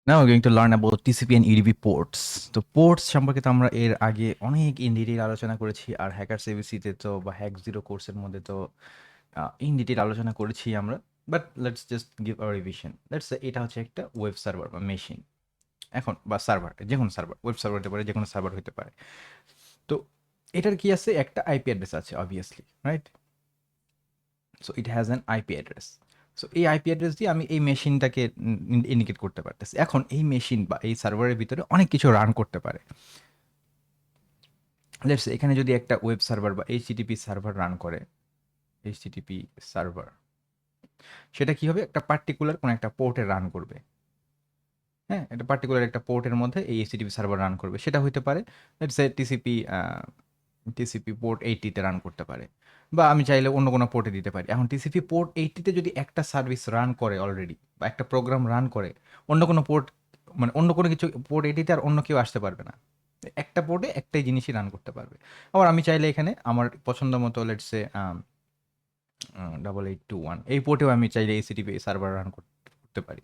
Now we're going to learn about TCP and UDP ports. তো ports সম্পর্কে তো আমরা এর আগে অনেক ইন ডিটেইল আলোচনা করেছি, আর হ্যাকার সিবিসিতে তো বা হ্যাক জিরো কোর্সের মধ্যে তো ইন ডিটেইল আলোচনা করেছি আমরা। But let's just give a revision. Let's say এটা হচ্ছে একটা ওয়েব সার্ভার বা মেশিন। এখন বা সার্ভার, যে কোনো সার্ভার, ওয়েব সার্ভার হতে পারে, যে কোনো সার্ভার হতে পারে। তো এটার কি আছে, একটা আইপি অ্যাড্রেস আছে obviously, right? So it has an IP address. So এই আইপি অ্যাড্রেস দিয়ে আমি এই মেশিনটাকে ইন্ডিকেট করতে পারতেছি। এখন এই মেশিন বা এই সার্ভারের ভিতরে অনেক কিছু রান করতে পারে। লেটস এখানে যদি একটা ওয়েব সার্ভার বা এইচটিটিপি সার্ভার রান করে, এইচটিটিপি সার্ভার, সেটা কি হবে, একটা পার্টিকুলার কোনো একটা পোর্টে রান করবে। হ্যাঁ, এটা পার্টিকুলার একটা পোর্টের মধ্যে এই এইচটিটিপি সার্ভার রান করবে। সেটা হইতে পারে লেটস সে টিসিপি পোর্ট 80 তে রান করতে পারে, বা আমি চাইলে অন্য কোনো পোর্টে দিতে পারি। এখন টিসিপি পোর্ট 80 তে যদি একটা সার্ভিস রান করে অলরেডি, বা একটা প্রোগ্রাম রান করে, অন্য কোনো পোর্ট, মানে অন্য কোনো কিছু পোর্ট 80 তে আর অন্য কেউ আসতে পারবে না। একটা পোর্টে একটাই জিনিসই রান করতে পারবে। আবার আমি চাইলে এখানে আমার পছন্দ মতো লেটস সে 8821 এই পোর্টেও আমি চাইলে এইচটিটিপি সার্ভার রান করতে পারি।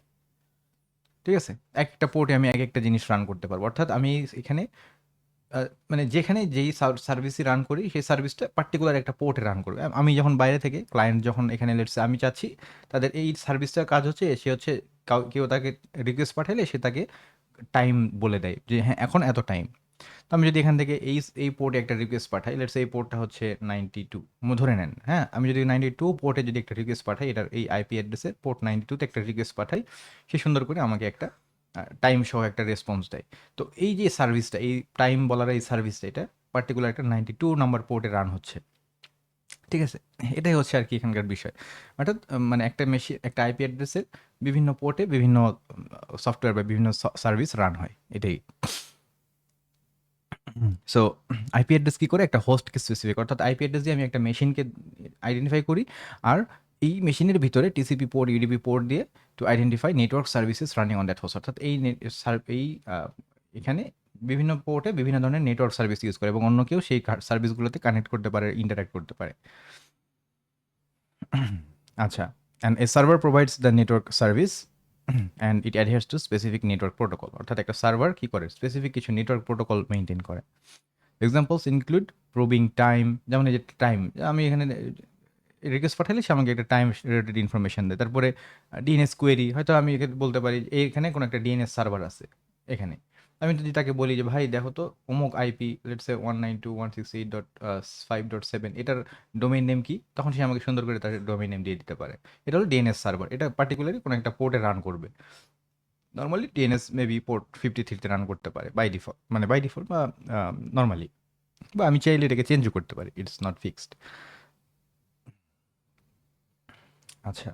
ঠিক আছে? একটা পোর্টে আমি এক একটা জিনিস রান করতে পারবো। অর্থাৎ আমি এখানে আ মানে যেখানে যেই সার্ভিসই রান করি, সেই সার্ভিসটা পার্টিকুলার একটা পোর্টে রান করবে। আমি যখন বাইরে থেকে ক্লায়েন্ট যখন এখানে লেটস সে আমি চাচ্ছি তাদের এই সার্ভিসটার কাজ হচ্ছে, সে হচ্ছে কেউ তাকে রিকোয়েস্ট পাঠাইলে সে তাকে টাইম বলে দেয় যে হ্যাঁ, এখন এত টাইম। তো আমি যদি এখান থেকে এই পোর্টে একটা রিকোয়েস্ট পাঠাই, লেটস সে এই পোর্টটা হচ্ছে 92 ধরে নেন, হ্যাঁ? আমি যদি 92 পোর্টে যদি একটা রিকোয়েস্ট পাঠাই, এটার এই আইপি অ্যাড্রেসে পোর্ট 92 তে একটা রিকোয়েস্ট পাঠাই, সে সুন্দর করে আমাকে একটা টাইম সহ একটা রেসপন্স দেয়। তো এই যে সার্ভিসটা, এই টাইম বলার এই সার্ভিসটা, এটা পার্টিকুলার একটা 92 নাম্বার পোর্টে রান হচ্ছে। ঠিক আছে? এটাই হচ্ছে আরকি এখানকার বিষয়। অর্থাৎ মানে একটা মেশিন, একটা আইপি অ্যাড্রেসের বিভিন্ন পোর্টে বিভিন্ন সফটওয়্যার বা বিভিন্ন সার্ভিস রান হয়। এটাই। সো আইপি অ্যাড্রেস কি করে, একটা হোস্টকে স্পেসিফিক, অর্থাৎ আইপি অ্যাড্রেস দিয়ে আমি একটা মেশিনকে আইডেন্টিফাই করি, আর এই মেশিনের ভিতরে টিসিপি পোর্ট, ইউডিপি পোর্ট দিয়ে to identify network services running on that host. অর্থাৎ এই এখানে বিভিন্ন পোর্টে বিভিন্ন ধরনের নেটওয়ার্ক সার্ভিস ইউজ করে, এবং অন্য কেউ সেই সার্ভিসগুলোতে কানেক্ট করতে পারে, ইন্টারাক্ট করতে পারে। আচ্ছা, and a server provides the network service and it adheres to specific network protocol. অর্থাৎ একটা সার্ভার কি করে, স্পেসিফিক কিছু নেটওয়ার্ক প্রোটোকল মেনটেন করে। এক্সাম্পলস ইনক্লুড প্রবিং টাইম, যেমন এই যে টাইম, আমি এখানে রিকোয়েস্ট পাঠালে সে আমাকে একটা টাইম রিলেটেড ইনফরমেশন দেয়। তারপরে ডিএনএস কোয়েরি, হয়তো আমি এখানে বলতে পারি এখানে কোনো একটা ডিএনএস সার্ভার আছে এখানে। আমি যদি তাকে বলি যে ভাই দেখো তো অমুক আইপি লেটস সে 192.168.5.7 এটার ডোমেইন নেম কি, তখন সে আমাকে সুন্দর করে তার ডোমেইন নেম দিয়ে দিতে পারে। এটা হলো ডিএনএস সার্ভার, এটা পার্টিকুলারলি কোনো একটা পোর্টে রান করবে। নর্মালি ডিএনএস মেবি পোর্ট 53 তে রান করতে পারে বাই ডিফল্ট, মানে বাই ডিফল্ট বা নর্মালি, বা আমি চাইলে এটাকে চেঞ্জও করতে পারি, ইটস নট ফিক্সড। আচ্ছা,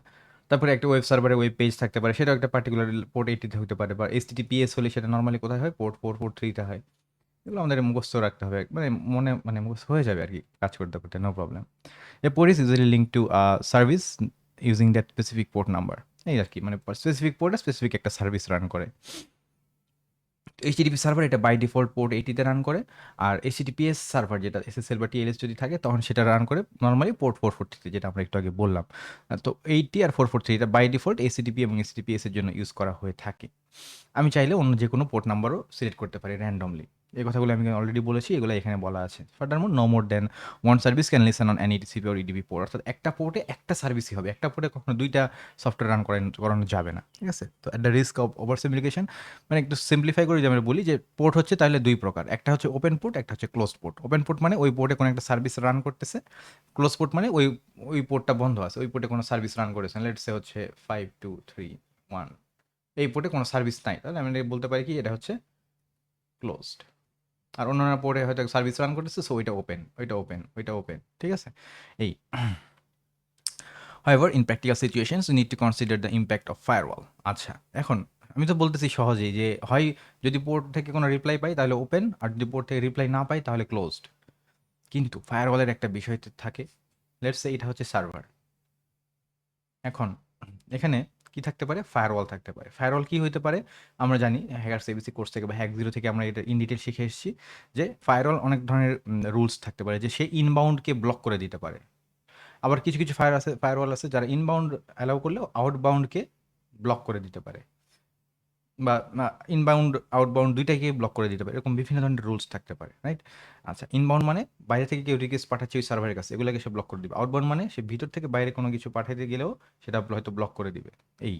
তারপরে একটা ওয়েব সার্ভারে ওয়েব পেজ থাকতে পারে, সেটাও একটা পার্টিকুলার পোর্ট 80 তে হতে পারে, বা এইচটিটিপিএস হলে সেটা নরমালি কোথায় হয়, পোর্ট 443 তে হয়। এগুলো আমাদের মুখস্থ রাখতে হবে, মানে মানে মুখস্থ হয়ে যাবে আর কি কাজ করতে করতে, no problem. A port is usually link to service using that specific port number. এই আর কি, মানে স্পেসিফিক পোর্টে স্পেসিফিক একটা সার্ভিস রান করে। এইচটিটিপি সার্ভার এটা বাই ডিফল্ট পোর্ট 80 তে রান করে, আর এইচটিটিপিএস সার্ভার যেটা এসএসএল বা টিএলএস যদি থাকে, তখন সেটা রান করে নরমালি পোর্ট 443 তে, যেটা আমরা একটু আগে বললাম। তো 80 আর 443 এটা বাই ডিফল্ট এসটিটিপি এবং এইচটিটিপিএস এর জন্য ইউজ করা হয়ে থাকে। আমি চাইলে অন্য যে কোনো পোর্ট নাম্বারও সিলেক্ট করতে পারি র্যান্ডমলি। এই কথাগুলো আমি অলরেডি বলেছি, এগুলো এখানে বলা আছে। Furthermore no more than one service can listen on any TCP or UDP port. অর্থাৎ একটা পোর্টে একটা সার্ভিসই হবে, একটা পোর্টে কখনো দুইটা সফটওয়্যার রান করানো যাবে না। ঠিক আছে? তো at the risk of over simplification, মানে একটু সিম্পলিফাই করে যদি আমরা বলি যে পোর্ট হচ্ছে তাহলে দুই প্রকার, একটা হচ্ছে ওপেন পোর্ট, একটা হচ্ছে ক্লোজ পোর্ট। ওপেন পোর্ট মানে ওই পোর্টে কোনো একটা সার্ভিস রান করতেছে, ক্লোজ পোর্ট মানে ওই ওই পোর্টটা বন্ধ আছে, ওই পোর্টে কোনো সার্ভিস রান করেছে, লেটস সে হচ্ছে 5231, এই পোর্টে কোনো সার্ভিস নাই, তাহলে আমি বলতে পারি কি এটা হচ্ছে ক্লোজড। আর অন্যান্য পোর্টে হয়তো সার্ভিস রান করতেছে, সো ওইটা ওপেন, ওইটা ওপেন, ওইটা ওপেন। ঠিক আছে? এই However, in practical situations, you need to consider the impact of firewall. আচ্ছা, এখন আমি তো বলতেছি সহজেই যে হয় যদি পোর্ট থেকে কোনো রিপ্লাই পাই তাহলে ওপেন, আর যদি পোর্ট থেকে রিপ্লাই না পাই তাহলে ক্লোজড। কিন্তু ফায়ারওয়ালের একটা বিষয় তো থাকে। লেটস সে এটা হচ্ছে সার্ভার। এখন এখানে কি থাকতে পারে, ফায়ারওয়াল থাকতে পারে। ফায়ারওয়াল কি হইতে পারে, আমরা জানি হ্যাকার সিবিসি কোর্স থেকে বা হ্যাক জিরো থেকে আমরা এটা ইন ডিটেল শিখে এসেছি যে ফায়ারওয়াল অনেক ধরনের রুলস থাকতে পারে, যে সে ইনবাউন্ডকে ব্লক করে দিতে পারে। আবার কিছু কিছু ফায়ারওয়াল আছে যারা ইনবাউন্ড অ্যালাউ করলেও আউটবাউন্ডকে ব্লক করে দিতে পারে। বা ইনবাউন্ড আউটবাউন্ড দুইটাকে ব্লক করে দিতে পারে, এরকম বিভিন্ন ধরনের রুলস থাকতে পারে, রাইট? আচ্ছা, ইনবাউন্ড মানে বাইরে থেকে কেউ রিকোয়েস্ট পাঠাচ্ছে ওই সার্ভারের কাছে, এগুলোকে সে ব্লক করে দিবে। আউটবাউন্ড মানে সে ভিতর থেকে বাইরে কোনো কিছু পাঠাতে গেলেও সেটা হয়তো ব্লক করে দিবে। এই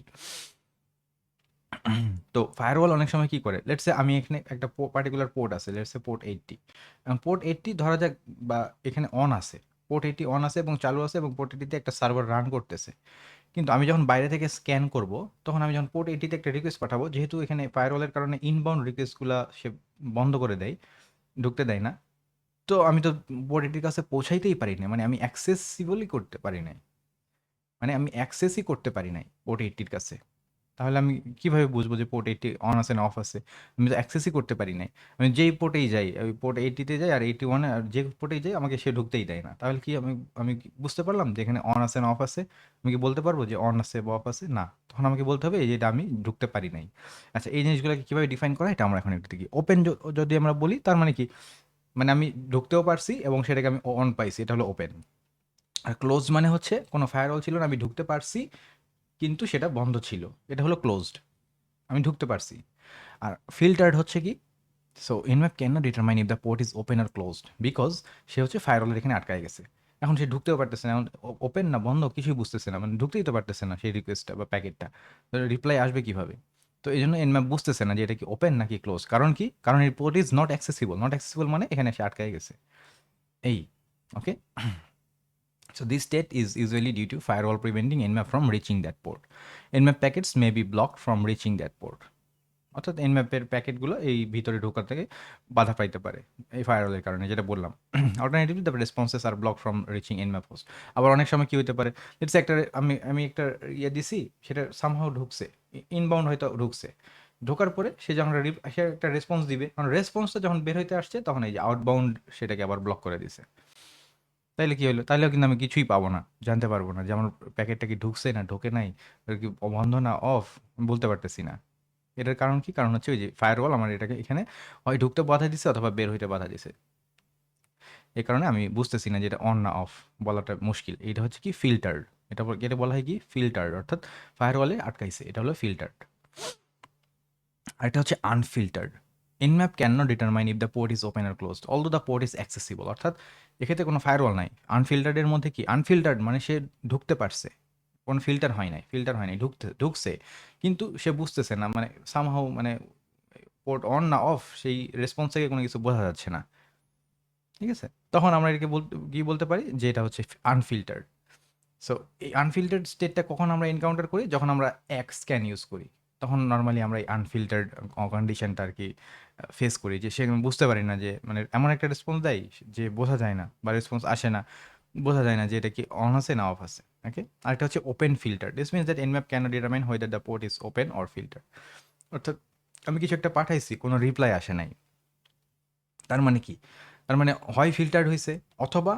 তো ফায়ারওয়াল অনেক সময় কি করে, লেটস সে আমি এখানে একটা পার্টিকুলার পোর্ট আছে, লেটস সে পোর্ট 80, এবং পোর্ট 80 ধরা যাক বা এখানে অন আছে, পোর্ট 80 অন আছে এবং চালু আছে এবং পোর্ট 80 তে একটা সার্ভার রান করতেছে। কিন্তু আমি যখন বাইরে থেকে স্ক্যান করব, তখন আমি যখন পোর্ট 80 তে একটা রিকোয়েস্ট পাঠাবো, যেহেতু এখানে ফায়ারওয়ালের কারণে ইনবাউন্ড রিকোয়েস্টগুলো সে বন্ধ করে দেয়, ঢুকতে দেয় না, তো আমি তো পোর্ট 80 কাছে পৌঁছাইতেই পারি না, মানে আমি অ্যাক্সেসিবলই করতে পারি নাই, মানে আমি অ্যাক্সেসই করতে পারি নাই পোর্ট 80 কাছে। তাহলে আমি কিভাবে বুঝবো যে পোর্ট 80 অন আছে না অফ আছে? আমি তো অ্যাক্সেসই করতে পারি নাই। আমি যেই পোর্টেই যাই, ওই পোর্ট 80 তে যাই আর 81 এ, আর যে পোর্টেই যাই আমাকে সে ঢুকতেই দেয় না। তাহলে কি আমি কি বুঝতে পারলাম যে এখানে অন আছে না অফ আছে? আমি কি বলতে পারবো যে অন আছে বা অফ আছে? না। তখন আমাকে বলতে হবে যে এটা আমি ঢুকতে পারি নাই। আচ্ছা, এই জিনিসগুলোকে কিভাবে ডিফাইন করা হয় এটা আমরা এখন একটু দেখি। ওপেন যদি আমরা বলি, তার মানে কি? মানে আমি ঢুকতেও পারছি এবং সেটাকে আমি অন পাইছি। এটা হলো ওপেন। আর ক্লোজ মানে হচ্ছে কোনো ফায়ারওয়াল ছিল না, আমি ঢুকতে পারছি কিন্তু সেটা বন্ধ ছিল। এটা হলো ক্লোজড। আমি ঢুকতে পারছি। আর ফিল্টার্ড হচ্ছে কি, so Nmap can not determine if the port is open আর ক্লোজড, বিকজ সে হচ্ছে ফায়ারওয়ালের এখানে আটকায় গেছে। এখন সে ঢুকতেও পারতেছে না, এখন ওপেন না বন্ধ কিছুই বুঝতেছে না, মানে ঢুকতেই তো পারতেছে না সেই রিকোয়েস্টটা বা প্যাকেটটা, রিপ্লাই আসবে কিভাবে? তো এই জন্য এনম্যাপ বুঝতেছে না যে এটা কি ওপেন নাকি ক্লোজ। কারণ কি, কারণ এই port is not accessible, not accessible মানে এখানে সে আটকায় গেছে। এই, ওকে। So this state is usually due to firewall preventing Nmap from reaching that port. Nmap packets may be blocked from reaching that port. অর্থাৎ এনম্যাপের প্যাকেটগুলো এই ভিতরে ঢোকার থেকে বাধা পাইতে পারে এই ফায়ারওয়ালের কারণে, যেটা বললাম। Alternatively the responses are block from reaching Nmap host. আবার অনেক সময় কি হতে পারে, লেটস একটা আমি একটা ইয়ে দিছি, সেটা সামহাও ঢুকছে, ইনবাউন্ড হয়তো ঢুকছে, ঢোকার পরে সে যখন সে একটা রেসপন্স দিবে, কারণ রেসপন্সটা যখন বের হইতে আসছে তখন এই যে আউটবাউন্ড সেটাকে আবার ব্লক করে দিছে। তাইলে কি হলো? তাইলেও কিন্তু আমি কিছুই পাবো না, জানতে পারবো না যে আমার প্যাকেটটা কি ঢুকছে না ঢোকে নাই, ওটা কি বন্ধ না অফ, বলতে পারতেছি না। এটার কারণ কি? কারণ হচ্ছে ওই যে ফায়ারওয়াল আমার এটাকে এখানে হয় ঢুকতে বাধা দিছে অথবা বের হইতে বাধা দিছে। এই কারণে আমি বুঝতেছি না যে এটা অন না অফ, বলাটা মুশকিল। এটা হচ্ছে কি ফিল্টার্ড। এটা বলা হয় কি ফিল্টার্ড, অর্থাৎ ফায়ারওয়ালে আটকাইছে, এটা হলো ফিল্টার্ড। আর এটা হচ্ছে unfiltered. Nmap can not determine if the port is open আর closed although the port is accessible, অর্থাৎ এক্ষেত্রে কোনো ফায়ারওয়াল নাই। আনফিল্টার্ডের মধ্যে কি, আনফিল্টার্ড মানে সে ঢুকতে পারছে, কোনো ফিল্টার হয় নাই, ঢুকছে কিন্তু সে বুঝতেছে না, মানে সামহাউ মানে পোর্ট অন না অফ সেই রেসপন্স থেকে কোনো কিছু বোঝা যাচ্ছে না। ঠিক আছে? তখন আমরা এটাকে কি বলতে পারি যে এটা হচ্ছে আনফিল্টার্ড। সো এই আনফিল্টার্ড স্টেটটা কখন আমরা এনকাউন্টার করি, যখন আমরা এক স্ক্যান ইউজ করি, তখন নর্মালি আমরা এই আনফিল্টার্ড কন্ডিশনটা আর কি ফেস করি, যে সে বুঝতে পারি না যে মানে এমন একটা রেসপন্স দেয় যে বোঝা যায় না, বা রেসপন্স আসে না, বোঝা যায় না যে এটা কি অন আছে না অফ আছে। ওকে, আরেকটা হচ্ছে open filter. This means that Nmap can determine whether the port is open or filter. অর্থাৎ আমি কিছু একটা পাঠাইছি, কোনো রিপ্লাই আসে নাই, তার মানে কি, তার মানে হয় ফিল্টার্ড হয়েছে, অথবা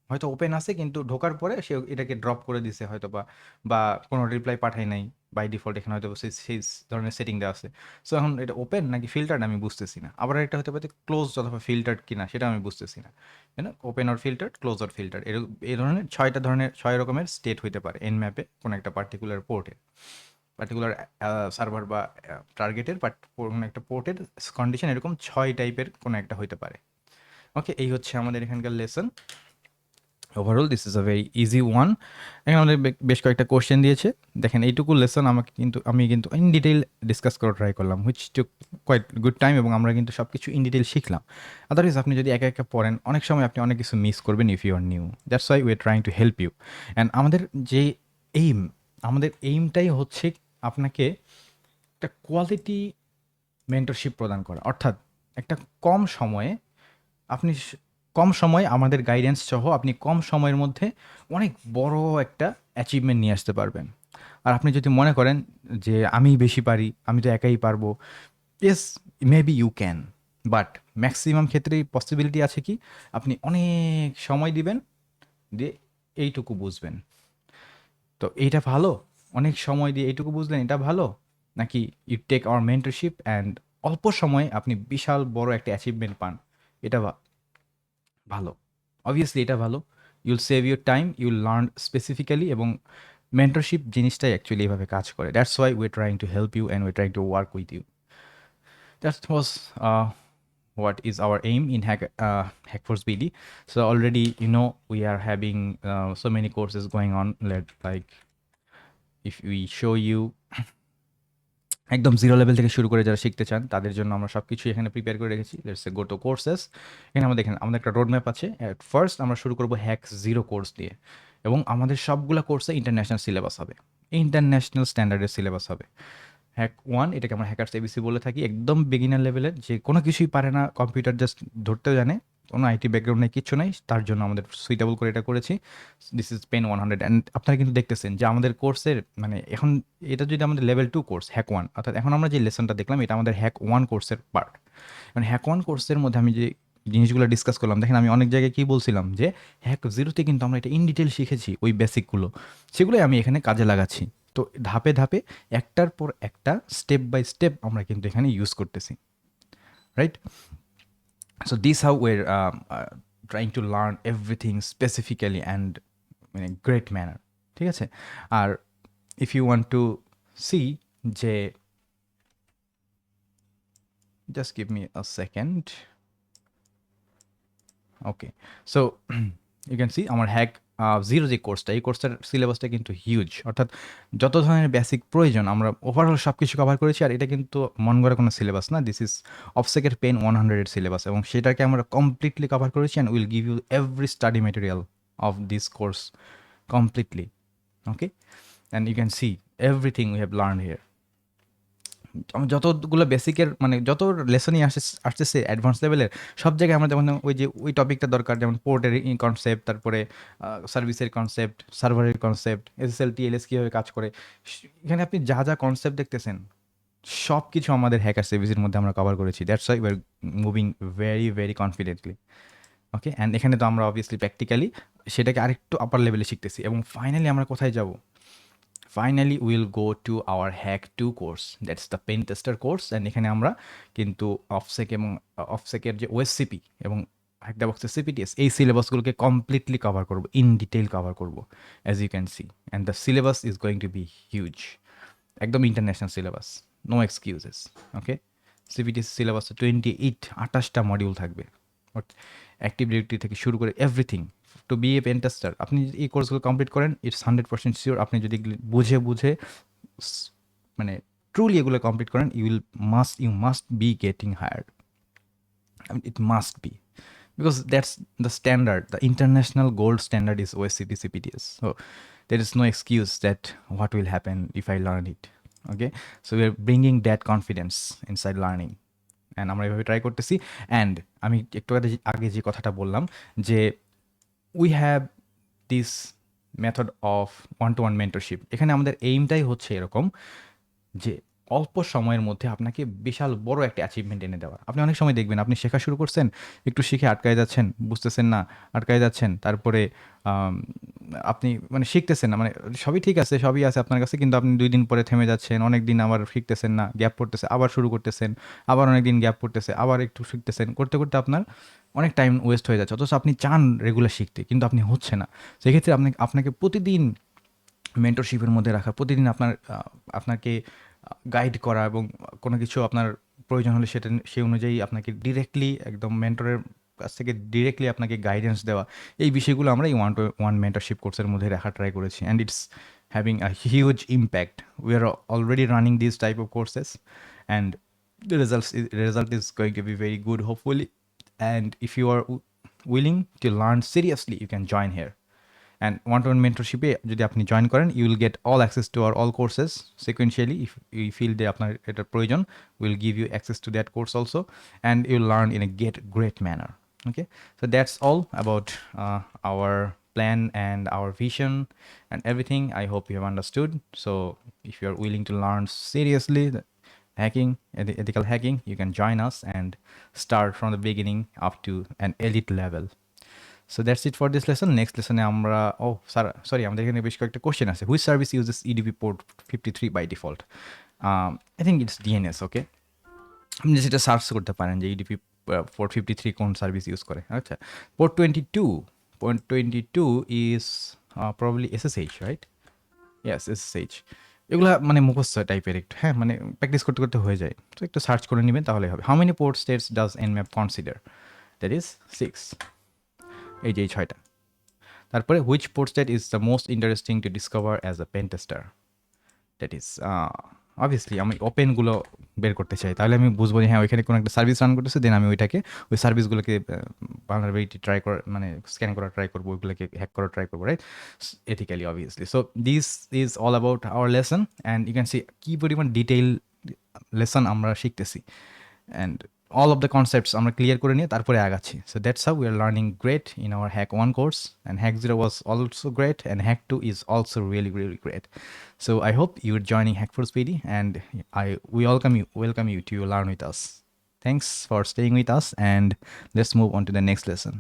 হয়তো ওপেন আছে কিন্তু ঢোকার পরে সে এটাকে ড্রপ করে দিছে হয়তো, বা কোনো রিপ্লাই পাঠায় নাই, বাই ডিফল্ট এখানে হয়তো সেই ধরনের সেটিং দেওয়া আছে। সো এখন এটা ওপেন নাকি ফিল্টার্ড আমি বুঝতেছি না। আবার এটা হতে পারে ক্লোজ অথবা ফিল্টার্ড কিনা সেটা আমি বুঝতেছি না, তাই না? Open or filtered, close or filtered, এই ধরনের 6 রকমের স্টেট হইতে পারে এন ম্যাপে কোনো একটা পার্টিকুলার পোর্টে, পার্টিকুলার সার্ভার বা টার্গেটের কোনো একটা পোর্টের কন্ডিশন এরকম 6 টাইপের কোনো একটা হইতে পারে। ওকে, এই হচ্ছে আমাদের এখানকার lesson. Overall this is a very easy one. এখানে আমাদের বেশ কয়েকটা কোশ্চেন দিয়েছে। দেখেন এইটুকু লেসন আমি কিন্তু ইন ডিটেইল ডিসকাস করা ট্রাই করলাম, which took quite good time, এবং আমরা কিন্তু সব কিছু ইন ডিটেইল শিখলাম। আদারওয়াইজ আপনি যদি একা একা পড়েন, অনেক সময় আপনি অনেক কিছু মিস করবেন if you are new. That's why we are trying to help you. And যে এইম আমাদের এইমটাই হচ্ছে আপনাকে একটা কোয়ালিটি মেন্টরশিপ প্রদান করা, অর্থাৎ একটা কম সময়ে আপনি কম সময়ে আমাদের গাইডেন্স সহ আপনি কম সময়ের মধ্যে অনেক বড় একটা অ্যাচিভমেন্ট নিয়ে আসতে পারবেন। আর আপনি যদি মনে করেন যে আমি বেশি পারি, আমি তো একাই পারবো, yes, maybe you can, but maximum ক্ষেত্রেই পসিবিলিটি আছে কি আপনি অনেক সময় দিবেন, দিয়ে এইটুকু বুঝবেন। তো এইটা ভালো, অনেক সময় দিয়ে এইটুকু বুঝলেন এটা ভালো, নাকি you take our mentorship and অল্প সময়ে আপনি বিশাল বড় একটা অ্যাচিভমেন্ট পান, এটা ভালো? অবভিয়াসলি এটা ভালো। You'll save your time, you'll learn specifically, এবং মেন্টরশিপ জিনিসটাই অ্যাকচুয়ালি এভাবে কাজ করে। That's why we are trying to help you and we trying to work with you. That was what is our aim in Hackforce BD. So already we are having so many courses going on. Like if we show you একদম zero level থেকে শুরু করে যারা শিখতে চান তাদের জন্য আমরা সব কিছু এখানে প্রিপেয়ার করে রেখেছি। Let's say go to courses. এখানে আমরা দেখেন আমাদের একটা রোড ম্যাপ আছে। অ্যাট ফার্স্ট আমরা শুরু করবো হ্যাক জিরো কোর্স দিয়ে, এবং আমাদের সবগুলো কোর্সে ইন্টারন্যাশনাল সিলেবাস হবে, ইন্টারন্যাশনাল স্ট্যান্ডার্ডের সিলেবাস হবে। হ্যাক ওয়ান, এটাকে আমরা হ্যাকার্স এবিসি বলে থাকি, একদম বিগিনার লেভেলের, যে কোনো কিছুই পারে না, কম্পিউটার জাস্ট ধরতেও জানে, কোনো আইটি ব্যাকগ্রাউন্ড নেই, কিচ্ছু নাই, তার জন্য আমাদের সুইটেবল করে এটা করেছি। This is pen 100। অ্যান্ড আপনারা কিন্তু দেখতেছেন যে আমাদের কোর্সের মানে এখন এটা যদি আমাদের লেভেল 2 কোর্স হ্যাক ওয়ান, অর্থাৎ এখন আমরা যে লেসনটা দেখলাম এটা আমাদের হ্যাক ওয়ান কোর্সের পার্ট। মানে হ্যাক ওয়ান কোর্সের মধ্যে আমি যে জিনিসগুলো ডিসকাস করলাম, দেখেন আমি অনেক জায়গায় কী বলছিলাম যে হ্যাক জিরোতে কিন্তু আমরা এটা ইন ডিটেল শিখেছি, ওই বেসিকগুলো, সেগুলোই আমি এখানে কাজে লাগাচ্ছি। তো ধাপে ধাপে একটার পর একটা স্টেপ বাই স্টেপ আমরা কিন্তু এখানে ইউজ করতেছি, right? So this how we're trying to learn everything specifically and মানে গ্রেট ম্যানার, ঠিক আছে? আর if you want to see যে, just give me a second. Okay, so you can see আমার হ্যাক জিরো যে কোর্সটা, এই কোর্সটার সিলেবাসটা কিন্তু হিউজ, অর্থাৎ যত ধরনের বেসিক প্রয়োজন আমরা ওভারঅল সব কিছু কভার করেছি। আর এটা কিন্তু মন গড়া কোনো সিলেবাস না, দিস ইজ অফসেকের পেন 100-এর সিলেবাস, এবং সেটাকে আমরা কমপ্লিটলি কভার করেছি and will give you every study material of this course completely. Okay, and you can see everything we have learn here. আমার যতগুলো বেসিকের মানে যত লেসনই আসতেছে অ্যাডভান্স লেভেলের, সব জায়গায় আমরা যেমন ওই যে ওই টপিকটা দরকার, যেমন পোর্টের কনসেপ্ট, তারপরে সার্ভিসের কনসেপ্ট, সার্ভারের কনসেপ্ট, এসএসএল টিএলএস কীভাবে কাজ করে, এখানে আপনি যা যা কনসেপ্ট দেখতেছেন সব কিছু আমাদের হ্যাকার সার্ভিসের মধ্যে আমরা কভার করেছি। That's why we are moving very very confidently. Okay, and এখানে তো আমরা অবভিয়াসলি প্র্যাকটিক্যালি সেটাকে আরেকটু আপার লেভেলে শিখতেছি, এবং ফাইনালি আমরা কোথায় যাব? Finally we'll go to our hack 2 course, that's the pen tester course, and এখানে আমরা কিন্তু অফসেক এবং অফসেকের যে ওএসসিপি এবং হ্যাকডাবক্সের সিপিটিএস এই সিলেবাসগুলোকে কমপ্লিটলি কভার করব, ইন ডিটেইল কভার করব, as you can see, and the syllabus is going to be huge, একদম international syllabus, no excuses. Okay, CPTS syllabus 28টা মডিউল থাকবে, অ্যাক্টিভ ডিরেক্টরি থেকে শুরু করে everything to be a pen tester. আপনি যদি এই কোর্সগুলো কমপ্লিট করেন, ইটস 100% শিওর, আপনি যদি বুঝে বুঝে মানে ট্রুলি এগুলো কমপ্লিট করেন, you must be getting hired, it must be, because that's the standard, the international gold standard is OSCP CPTS. So there is no excuse that what will happen if I learn it. Okay, so we are bringing that confidence inside learning, and আমরা এভাবে try করতেছি। And আমি একটু আগে যে কথাটা বললাম যে we have this method of one to one mentorship, এখানে আমাদের এইমটাই হচ্ছে এরকম যে অল্প সময়ের মধ্যে আপনাকে বিশাল বড় একটা অ্যাচিভমেন্ট এনে দেওয়া। আপনি অনেক সময় দেখবেন আপনি শেখা শুরু করছেন, একটু শিখে আটকায় যাচ্ছেন, বুঝতেছেন না, আটকায় যাচ্ছেন, তারপরে আপনি মানে শিখতেছেন না, মানে সবই ঠিক আছে, সবই আছে আপনার কাছে, কিন্তু আপনি 2 দিন পরে থেমে যাচ্ছেন, অনেক দিন আবার শিখতেছেন না, গ্যাপ পড়তেছে, আবার শুরু করতেছেন, আবার অনেক দিন গ্যাপ পড়তেছে, আবার একটু শিখতেছেন, করতে করতে আপনার অনেক টাইম ওয়েস্ট হয়ে যাচ্ছে, অথচ আপনি চান রেগুলার শিখতে, কিন্তু আপনি হচ্ছে না। সেক্ষেত্রে আপনাকে প্রতিদিন মেন্টরশিপের মধ্যে রাখা, প্রতিদিন আপনাকে গাইড করা, এবং কোনো কিছু আপনার প্রয়োজন হলে সেটা সেই অনুযায়ী আপনাকে ডিরেক্টলি একদম মেন্টরের কাছ থেকে ডিরেক্টলি আপনাকে গাইডেন্স দেওয়া, এই বিষয়গুলো আমরা এই ওয়ান টু ওয়ান মেন্টরশিপ কোর্সের মধ্যে রাখা ট্রাই করেছি, and it's having a huge impact. We are already running this type of courses, and the result is going to be very good hopefully, and if you are willing to learn seriously you can join here. And one-to-one mentorship-এ যদি আপনি join করেন, you will get all access to our all courses sequentially. If you feel যে আপনার এটার প্রয়োজন, we'll give you access to that course also, and you'll learn in a great manner. Okay, so that's all about our plan and our vision and everything. I hope you have understood. So if you are willing to learn seriously hacking, ethical hacking, you can join us and start from the beginning up to an elite level. So that's it for this lesson. Next lesson আমরা sorry আমাদের এখানে বেশ কয়েকটা question আছে। Which service uses EDP port 53 by default? I think it's DNS. Okay, আপনি যেটা search করতে পারেন যে EDP port 53 কোন সার্ভিস ইউজ করে। আচ্ছা, port 22 is probably SSH, right? Yes SSH এগুলা মানে মুখস্থ টাইপের একটু, হ্যাঁ, মানে প্র্যাকটিস করতে করতে হয়ে যায়। তো একটু সার্চ করে নেবেন তাহলে হবে। How many port states does Nmap consider? That is 6। এই যে এই 6টা। তারপরে which port state is the most interesting to discover as a pen tester? That is obviously আমি ওপেনগুলো বের করতে চাই, তাহলে আমি বুঝবো যে হ্যাঁ ওইখানে কোনো একটা সার্ভিস রান করতেছে, দেন আমি ওইটাকে ওই সার্ভিসগুলোকে ভালনারেবিলিটি ট্রাই করা, মানে স্ক্যান করা ট্রাই করবো, ওইগুলোকে হ্যাক করা ট্রাই করবো, right? Ethically obviously. So this is all about our lesson, and you can see কি পরিমাণ ডিটেইল লেসন আমরা শিখতেছি, and all of the concepts আমরা ক্লিয়ার করে নিয়ে তারপরে আগাচ্ছি। So that's how we are learning great in our Hack 1 course, and Hack 0 was also great, and Hack 2 is also really, really great. So I hope you're joining Hack for Speedy, and we welcome you to learn with us. Thanks for staying with us, and let's move on to the next lesson.